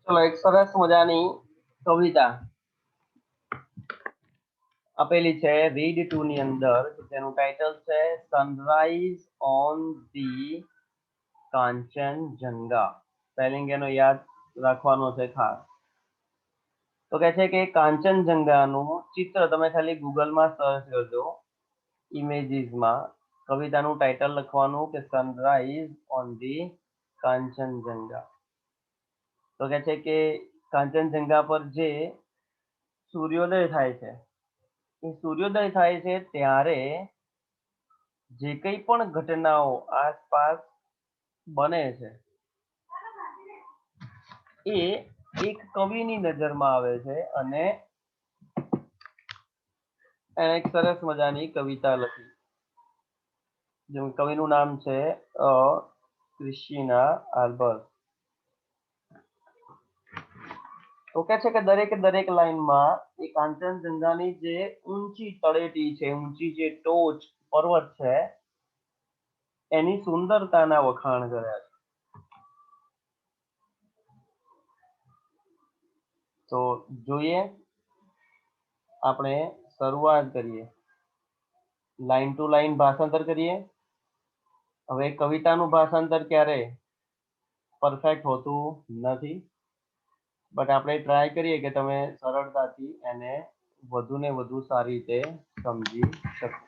ચલો એક સરસ મજાની કવિતા આપેલી છે રીડ ટુ ની અંદર જેનું ટાઇટલ છે sunrise on the Kanchenjunga. Spelling એનો યાદ રાખવાનો છે ખાસ. તો કહે છે કે કાંચનજંગાનું ચિત્ર તમે ખાલી ગૂગલમાં સર્ચ કરજો, ઇમેજીસમાં કવિતાનું ટાઇટલ લખવાનું કે સનરાઈઝ ઓન ધી કાંચનજંગા. તો કહે છે કે કાંચનજંગા પર જે સૂર્યોદય થાય છે, એ સૂર્યોદય થાય છે ત્યારે જે કંઈ પણ ઘટનાઓ આસપાસ બને છે એ એક કવિની નજરમાં આવે છે અને એને એક સરસ મજાની કવિતા લખી. જેમ કવિનું નામ છે ક્રિસ્ટીના આલ્બર. તો કે છે કે દરેક લાઈનમાં એ કાંચનજંગાની જે ઊંચી તળેટી છે, ઊંચી જે ટોચ પર્વત છે, એની સુંદરતાના વખાણ કર્યા છે. તો જોઈએ, આપણે શરૂઆત કરીએ, લાઈન ટુ લાઈન ભાષાંતર કરીએ. હવે કવિતાનું ભાષાંતર ક્યારે પરફેક્ટ હોતું નથી, બટ આપણે ટ્રાય કરીએ કે તમે સરળતાથી એને વધુ ને વધુ સારી રીતે સમજી શકો.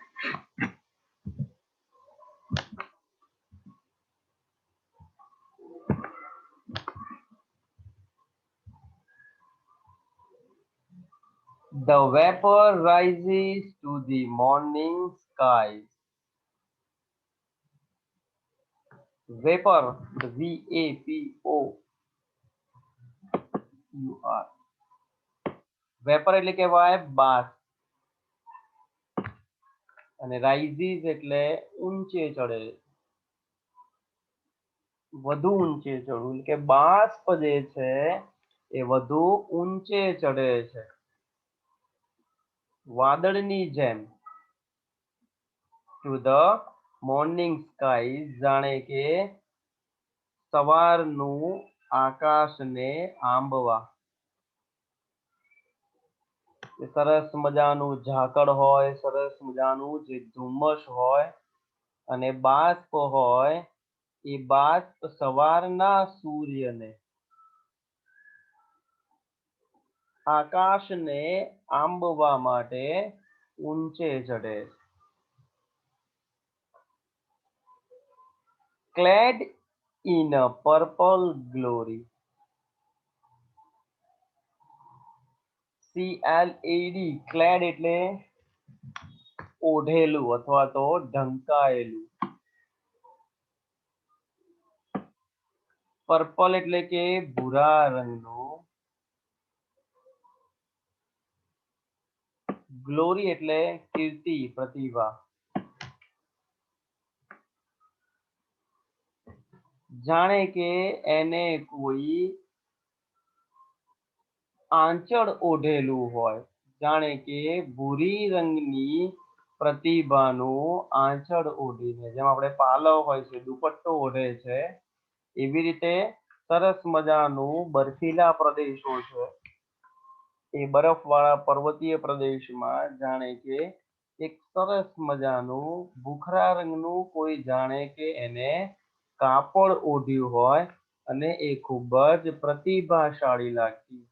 The vapor rises to the morning skies. Vapor, the VAPOUR. Vapour એટલે કહેવાય બાષ્પ, અને રાઇઝીસ એટલે ઊંચે ચડે, વધુ ઊંચે ચડવું, કે બાષ્પ જે છે એ વધુ ઊંચે ચડે છે વાદળની જેમ. ટુ ધ મોર્નિંગ સ્કાય, જાણે કે સવારનું આકાશને આંબવા. સરસ મજાનું ઝાકળ હોય, સરસ મજાનું જે ધુમ્મસ હોય અને બાષ્પ હોય, એ બાષ્પ સવારના સૂર્યને, આકાશને આંબવા માટે ઊંચે ચડે. Clad in a purple glory. CLAD, clad એટલે ઓઢેલું અથવા તો ઢંકાયેલું. પર્પલ એટલે કે ભૂરા રંગનું. ગ્લોરી એટલે કીર્તિ, પ્રતિભા. જાણે કે એને કોઈ આંચળ ઓઢેલું હોય, જાણે કે ભૂરી રંગની પ્રતિભાનું આંચળ ઓઢીને, જેમ આપણે પાલવ હોય છે, દુપટ્ટો ઓઢે છે, એવી રીતે સરસ મજાનું બર્ફીલા પ્રદેશો છે, એ બરફવાળા પર્વતીય પ્રદેશમાં જાણે કે એક સરસ મજાનું ભૂખરા રંગનું કોઈ જાણે કે એને કાપડ ઓઢ્યું હોય અને એ ખૂબ જ પ્રતિભાશાળી લાગતી.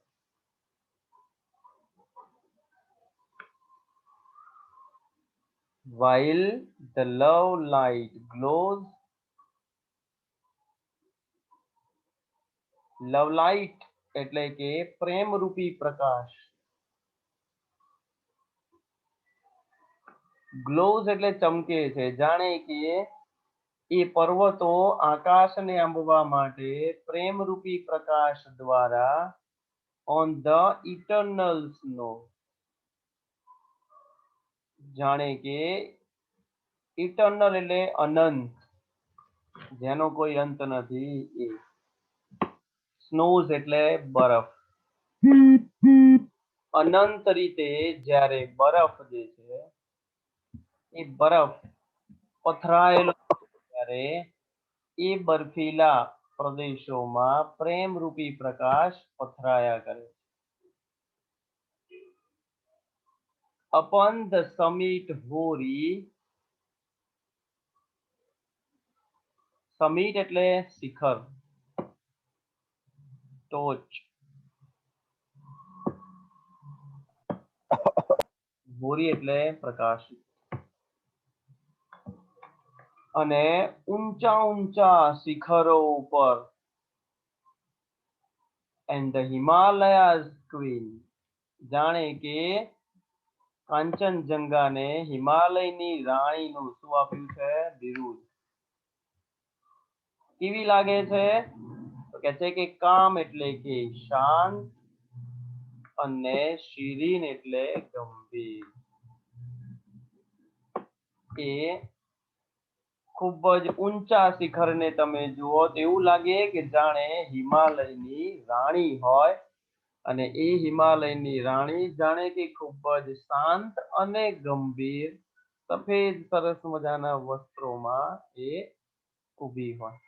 While the love light glows, love light એટલે કે પ્રેમરૂપી પ્રકાશ. ગ્લોઝ એટલે ચમકે છે, જાણે કે એ પર્વતો આકાશને આંબવા માટે પ્રેમરૂપી પ્રકાશ દ્વારા ઓન ધ ઇટરનલ સ્નો, જાણે કે ઇટરનલ એટલે અનંત, જેનો કોઈ અંત નથી એ. સ્નોઝ એટલે બરફ. અનંત રીતે જ્યારે બરફ જે છે એ બરફ પથરાયેલો ત્યારે એ બર્ફીલા પ્રદેશોમાં પ્રેમરૂપી પ્રકાશ પથરાયા કરે. Upon the summit હોરી, સમિટ એટલે શિખર, ટોચ, હોરી એટલે પ્રકાશ. અને ઊંચા ઊંચા શિખરો ઉપર and the Himalayas queen, જાણે કે કાંચનજંગાને હિમાલયની રાણીનું શું આપ્યું છે? બિરુદ. કેવી લાગે છે? તો કે છે કે કામ એટલે કે શાંત અને શિરીન એટલે ગંભીર. એ ખૂબ જ ઊંચા શિખરને તમે જુઓ તો એવું લાગે કે જાણે હિમાલયની રાણી હોય, અને એ હિમાલયની રાણી જાણે કે ખૂબ જ શાંત અને ગંભીર સફેદ સરસ મજાના વસ્ત્રોમાં એ ઊભી હોય.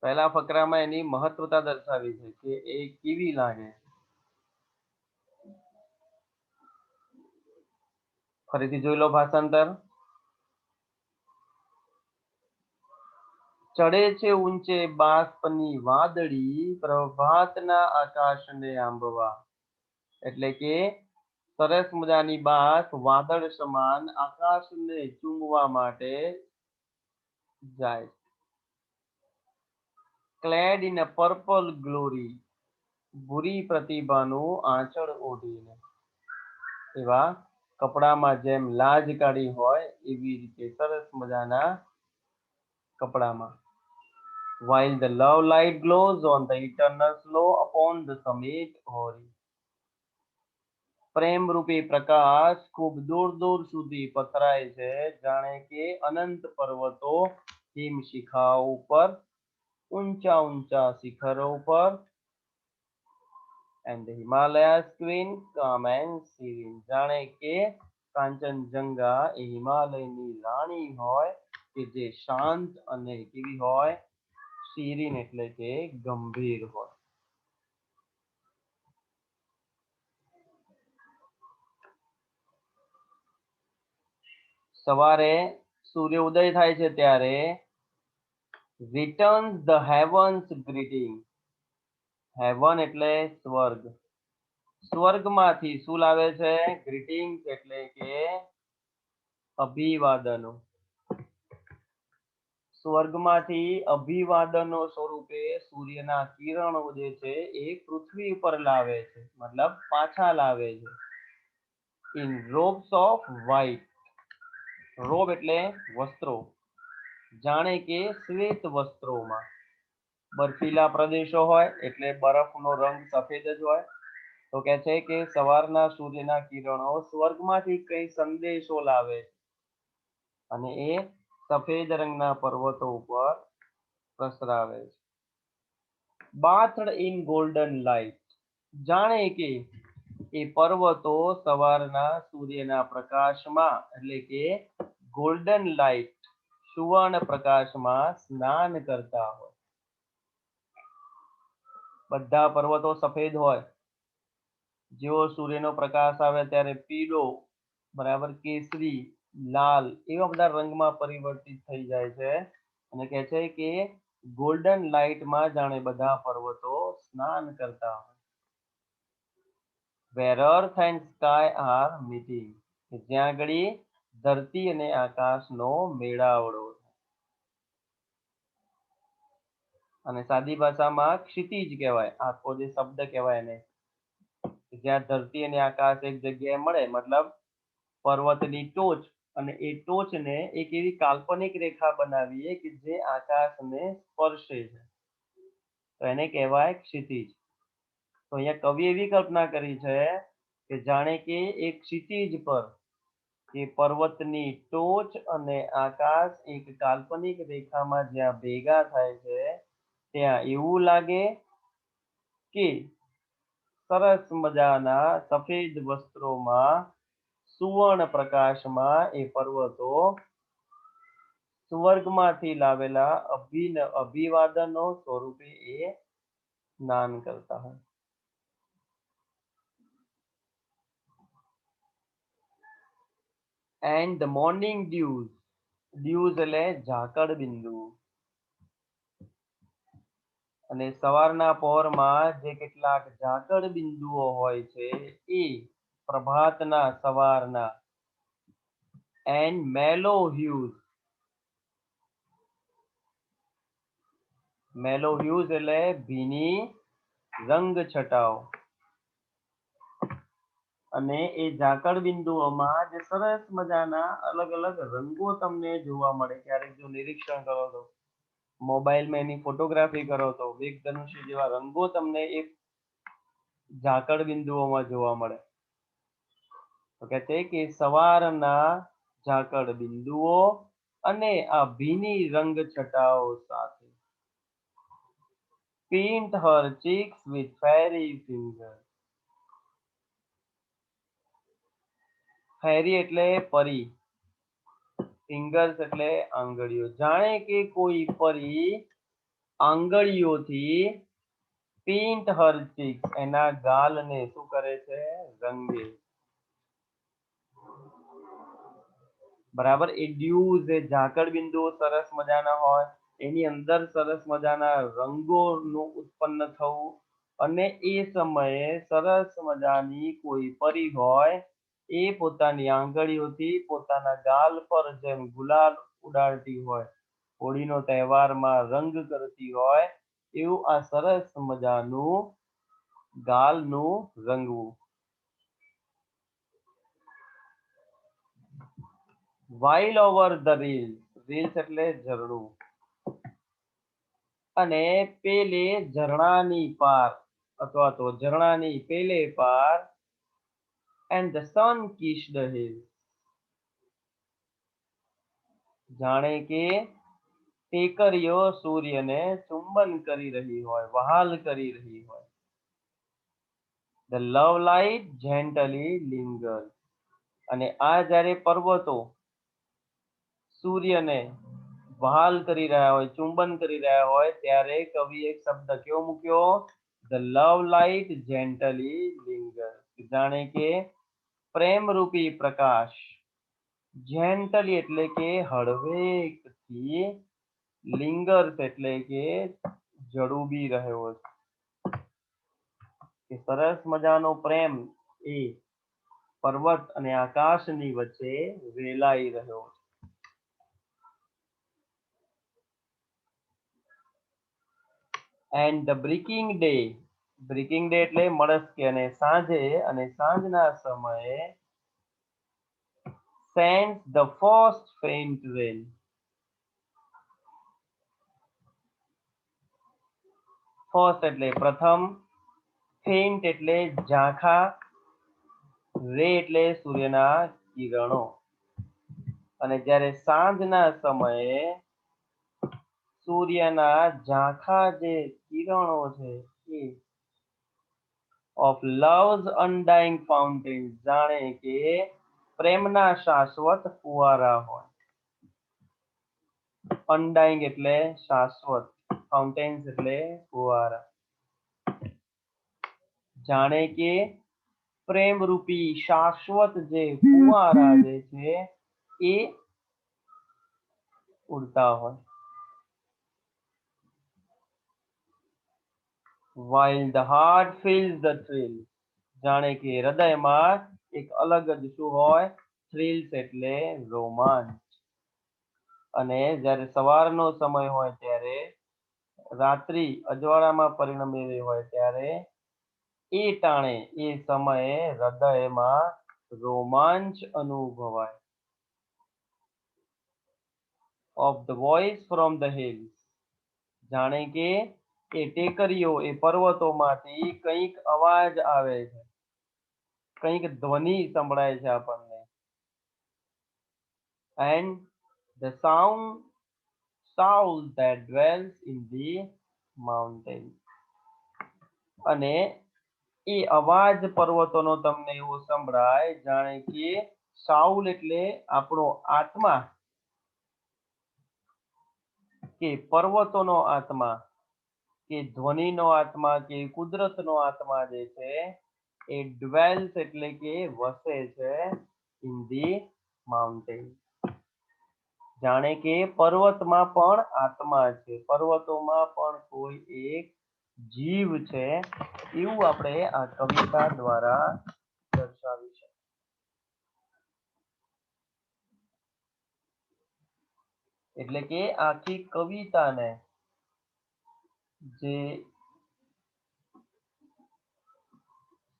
પહેલા ફકરામાં એની મહત્વતા દર્શાવી છે કે એ કેવી લાગે. ફરીથી જોઈ લો ભાષાંતર. ચડે છે ઊંચે બાષ્પની વાદળી, પ્રભાતના આકાશને આંબવા. એટલે કે સરસ મજાની બાષ્પ વાદળ સમાન આકાશને ચૂમવા માટે જાય. Clad in a purple glory, ભૂરી પ્રતિભાનું આંચળ ઓઢીને. એવા કપડામાં જેમ લાજ કાઢી હોય એવી રીતે સરસ મજાના કપડામાં. While the love light glows on the eternal snow upon the summit હોરી. પ્રેમ રૂપી પ્રકાશ ખૂબ દૂર દૂર સુધી પથરાય છે, જાણે કે અનંત પર્વતો હિમશિખાઓ ઉપર, ઊંચા ઊંચા શિખરો ઉપર. and the Himalayas queen calm and serene, જાણે કે કાંચનજંગા એ હિમાલયની રાણી હોય કે જે શાંત અને કેવી હોય? શિરીન એટલે કે ગંભીર હોય. સવારે સૂર્ય ઉદય થાય છે ત્યારે returns the heavens greeting. Heaven એટલે સ્વર્ગ. સ્વર્ગમાંથી શું લાવે છે? ગ્રીટિંગ એટલે કે અભિવાદનો. સ્વર્ગમાંથી અભિવાદનો સ્વરૂપે સૂર્યના કિરણો જે છે એ પૃથ્વી ઉપર લાવે છે, મતલબ પાછા લાવે છે. ઇન રોબ્સ ઓફ વ્હાઇટ, રોબ એટલે વસ્ત્રો, જાણે કે શ્વેત વસ્ત્રોમાં. બર્ફીલા પ્રદેશો હોય એટલે બરફનો રંગ સફેદ જ હોય. તો કે છે કે સવારના સૂર્યના કિરણો સ્વર્ગમાંથી કઈ સંદેશો લાવે અને એ સફેદ રંગના પર્વતો ઉપર પ્રસરાવે છે. bathed in golden light, જાણે કે એ પર્વતો સવારના સૂર્યના પ્રકાશમાં એટલે કે ગોલ્ડન લાઇટ, સુવર્ણ પ્રકાશમાં સ્નાન કરતા હોય. બધા પર્વતો સફેદ હોય, જેવો સૂર્યનો પ્રકાશ આવે ત્યારે પીળો, બરાબર કેસરી, લાલ એવા બધા રંગમાં પરિવર્તિત થઈ જાય છે. અને કહે છે કે ગોલ્ડન લાઇટમાં જાણે બધા પર્વતો સ્નાન કરતા હોય. where earth and sky are meeting, જ્યાં આગળ ધરતી અને આકાશનો મેળાવડો. અને સાદી ભાષામાં ક્ષિતિજ કહેવાય આખો જે શબ્દ કહેવાય એને. જ્યાં ધરતી અને આકાશ એક જગ્યાએ મળે, મતલબ પર્વતની ટોચ, અને એ ટોચને એક એવી કાલ્પનિક રેખા બનાવીએ કે જે આકાશને સ્પર્શે છે, તો એને કહેવાય ક્ષિતિજ. તો અહીંયા કવિ એવી કલ્પના કરી છે કે જાણે કે એક ક્ષિતિજ પર કે પર્વતની ટોચ અને આકાશ એક કાલ્પનિક રેખામાં જ્યાં ભેગા થાય છે, ત્યાં એવું લાગે કે સરસ મજાના સફેદ વસ્ત્રોમાં સુવર્ણ પ્રકાશમાં એ પર્વતો સ્વર્ગમાંથી લાવેલા અભિવાદનો સ્વરૂપે એ સ્નાન કરતા હોય. એન્ડ ધ મોર્નિંગ ડ્યુઝ એટલે ઝાકળ બિંદુ. અને સવારના પહોરમાં જે કેટલાક ઝાકળ બિંદુઓ હોય છે એ પ્રભાતના સવારના. એન્ડ મેલો હ્યુઝ એટલે ભીની રંગ છટાઓ. અને એ ઝાકળ બિંદુઓમાં જે સરસ મજાના અલગ અલગ રંગો તમને જોવા મળે. ક્યારેક જો નિરીક્ષણ કરો તો મોબાઈલમાં એની ફોટોગ્રાફી કરો તો મેઘધનુષ્ય જેવા રંગો તમને એ ઝાકળ બિંદુઓમાં જોવા મળે. તો કે છે કે સવારના ઝાકળ બિંદુઓ અને આ ભીની રંગ છટાઓ સાથે paint her cheeks with fairy fingers. ફેરી એટલે પરી, ફિંગર્સ એટલે આંગળીઓ. જાણે કે કોઈ પરી આંગળીઓથી પેન્ટ હર ચીક્સ એના ગાલને શું કરે છે? રંગે. બરાબર. એ ડ્યુઝ એ ઝાકળ બિંદુઓ સરસ મજાના હોય, એની અંદર સરસ મજાના રંગોનું ઉત્પન્ન થવું, અને એ સમયે સરસ મજાની કોઈ પરી હોય એ પોતાની આંગળીઓથી પોતાના ગાલ પર જેમ ગુલાલ ઉડાડતી હોય, હોળીનો તહેવારમાં રંગ કરતી હોય, એવું આ સરસ મજાનું ગાલનું રંગવું. while over the reels એટલે ઝરણું. અને પેલે ઝરણાની પાર અથવા તો ઝરણાની પેલે પાર and the sun kissed the hills. જાણે કે ટેકરીઓ સૂર્યને ચુંબન કરી રહી હોય, વહાલ કરી રહી હોય. The love light gently lingers. અને આ જ્યારે પર્વતો સૂર્યને વહાલ કરી રહ્યા હોય, ચુંબન કરી રહ્યા હોય, ત્યારે કવિ એક શબ્દ કેવો મૂક્યો? The love light gently lingers. જાણે કે પ્રેમ રૂપી પ્રકાશ જેન્ટલી એટલે કે હળવેકથી, લિંગર્સ એટલે કે જડુબી રહ્યો છે. કે સરસ મજાનો પ્રેમ એ પર્વત અને આકાશની વચ્ચે વેલાઈ રહ્યો છે. એન્ડ ધ બ્રેકિંગ ડે એટલે મળસ્કે, અને સાંજે અને સાંજના સમયે sends the first faint rain. First એટલે પ્રથમ, ફેન્ટ એટલે ઝાંખા, રે એટલે સૂર્યના કિરણો. અને જ્યારે સાંજના સમયે સૂર્યના ઝાંખા જે કિરણો છે એ of love's undying fountain, જાણે કે પ્રેમના શાશ્વત ફુવારા હોય. અનડાઇંગ એટલે શાશ્વત, ફાઉન્ટેન્સ એટલે ફુવારા. જાણે કે પ્રેમ રૂપી શાશ્વત જે ફુવારા જે છે એ ઉડતા હોય. while the heart feels the thrill, જાણે કે હૃદયમાં એક અલગ જ શું હોય? થ્રિલ્સ એટલે રોમાંચ. અને જ્યારે સવારનો સમય હોય ત્યારે રાત્રિ અજવાળામાં પરિણમી રહી હોય ત્યારે એ ટાણે એ સમયે હૃદયમાં રોમાંચ અનુભવાય. of the voice from the hills, જાણે કે એ ટેકરીઓ એ પર્વતોમાંથી કંઈક અવાજ આવે છે, કંઈક ધ્વનિ સંભળાય છે આપણને. and the soul that dwells in the mountain. અને એ અવાજ પર્વતોનો તમને એવો સંભળાય જાણે કે સાઉલ એટલે આપણો આત્મા કે પર્વતોનો આત્મા કે ધ્વનિનો આત્મા કે કુદરતનો આત્મા જે છે એ ડ્વેલ્સ એટલે કે વસે છે ઇન ધી માઉન્ટેન. જાણે કે પર્વતમાં પણ આત્મા છે, પર્વતોમાં પણ કોઈ એક જીવ છે, એવું આપણે આ કવિતા દ્વારા દર્શાવી છે. એટલે કે આખી કવિતાને જે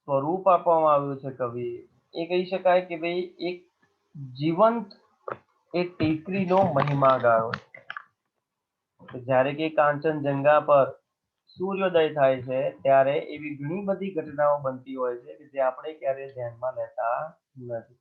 સ્વરૂપ આપવામાં આવ્યું છે કવિ, એ કહી શકાય કે ભાઈ એક જીવંત એક ટેકરીનો મહિમા ગાળો છે. જ્યારે કે કાંચનજંગા પર સૂર્યોદય થાય છે ત્યારે એવી ઘણી બધી ઘટનાઓ બનતી હોય છે કે જે આપણે ક્યારેય ધ્યાનમાં લેતા નથી.